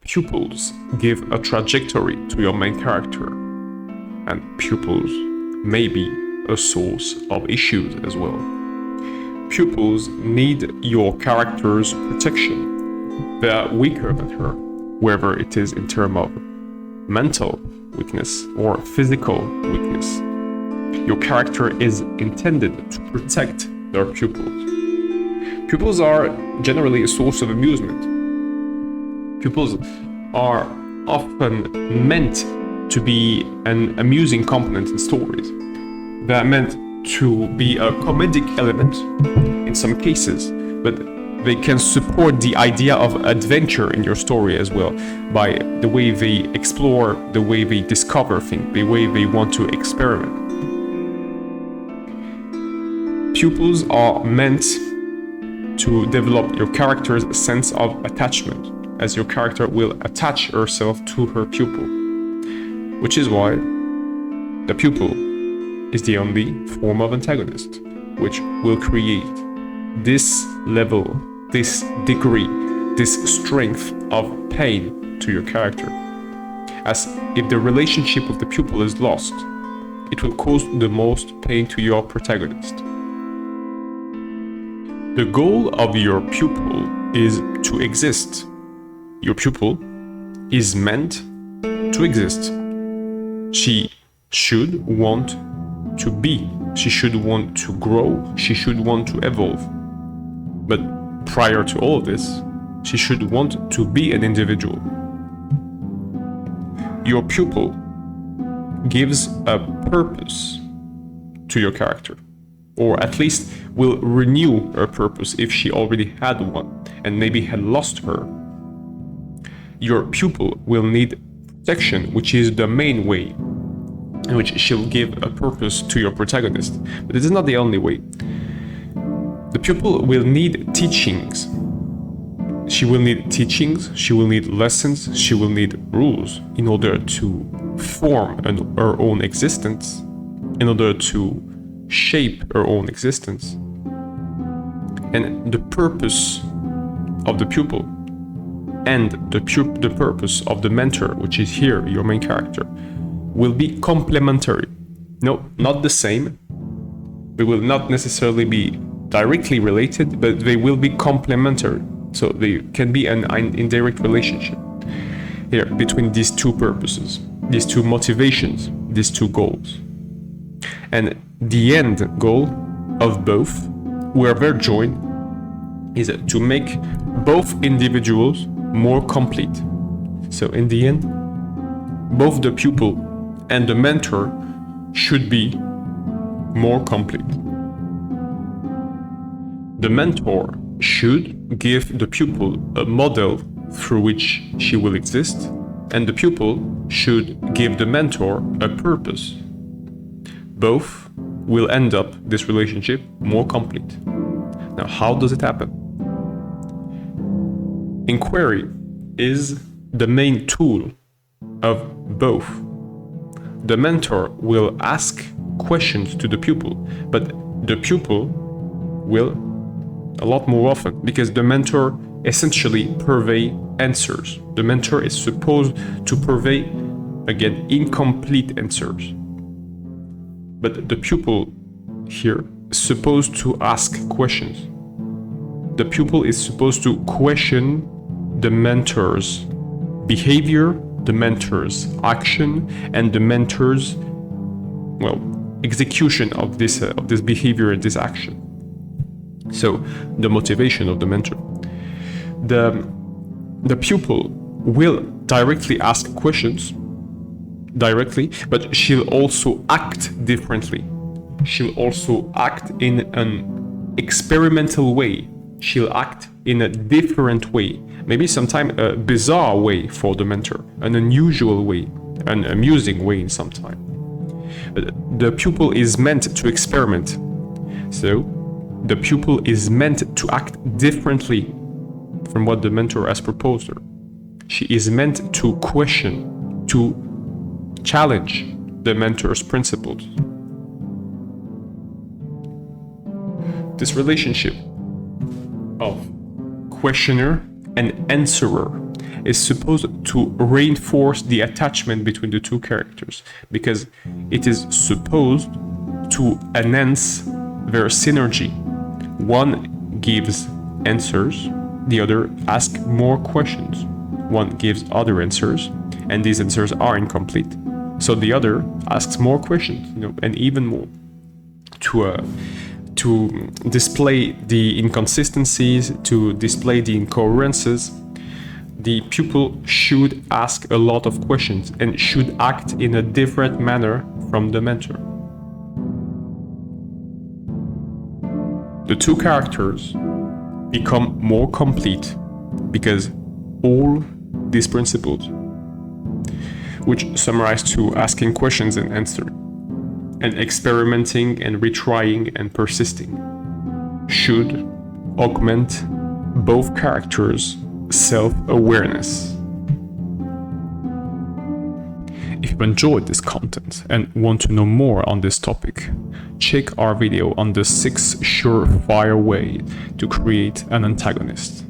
Pupils give a trajectory to your main character, and pupils may be a source of issues as well. Pupils need your character's protection. They are weaker than her, whether it is in terms of mental weakness or physical weakness. Your character is intended to protect their pupils. Pupils are generally a source of amusement. Pupils are often meant to be an amusing component in stories. They are meant to be a comedic element in some cases, but they can support the idea of adventure in your story as well, by the way they explore, the way they discover things, the way they want to experiment. Pupils are meant to develop your character's sense of attachment, as your character will attach herself to her pupil, which is why the pupil is the only form of antagonist, which will create this level, this degree, this strength of pain to your character. As if the relationship with the pupil is lost, it will cause the most pain to your protagonist. The goal of your pupil is to exist. Your pupil is meant to exist. She should want to be. She should want to grow. She should want to evolve. But prior to all of this, she should want to be an individual. Your pupil gives a purpose to your character, or at least will renew her purpose if she already had one and maybe had lost her. Your pupil will need protection, which is the main way in which she'll give a purpose to your protagonist. But it is not the only way. The pupil will need teachings. She will need teachings, she will need lessons, she will need rules in order to form her own existence, in order to shape her own existence. And the purpose of the pupil and the purpose of the mentor, which is here your main character, will be complementary. No, not the same. They will not necessarily be directly related, but they will be complementary. So they can be an indirect relationship here between these two purposes, these two motivations, these two goals. And the end goal of both, where they're joined, is to make both individuals more complete. So in the end, both the pupil and the mentor should be more complete. The mentor should give the pupil a model through which she will exist, and the pupil should give the mentor a purpose. Both will end up this relationship more complete. Now, how does it happen? Inquiry is the main tool of both. The mentor will ask questions to the pupil, but the pupil will a lot more often, because the mentor essentially purvey answers. The mentor is supposed to purvey, again, incomplete answers. But the pupil here is supposed to ask questions. The pupil is supposed to question the mentor's behavior, the mentor's action, and the mentor's, execution of this behavior and this action. So the motivation of the mentor. The pupil will directly ask questions, but she'll also act differently. She'll also act in an experimental way. She'll act in a different way, maybe sometimes a bizarre way for the mentor, an unusual way, an amusing way in some time. The pupil is meant to experiment, so the pupil is meant to act differently from what the mentor has proposed her. She is meant to question, to challenge the mentor's principles. This relationship of questioner and answerer is supposed to reinforce the attachment between the two characters, because it is supposed to enhance their synergy. One gives answers, the other asks more questions. One gives other answers, and these answers are incomplete. So the other asks more questions, and even more, to display the inconsistencies, to display the incoherences. The pupil should ask a lot of questions and should act in a different manner from the mentor. The two characters become more complete because all these principles, which summarize to asking questions and answering, and experimenting and retrying and persisting, should augment both characters' self-awareness. If you enjoyed this content and want to know more on this topic, check our video on the 6 surefire way to create an antagonist.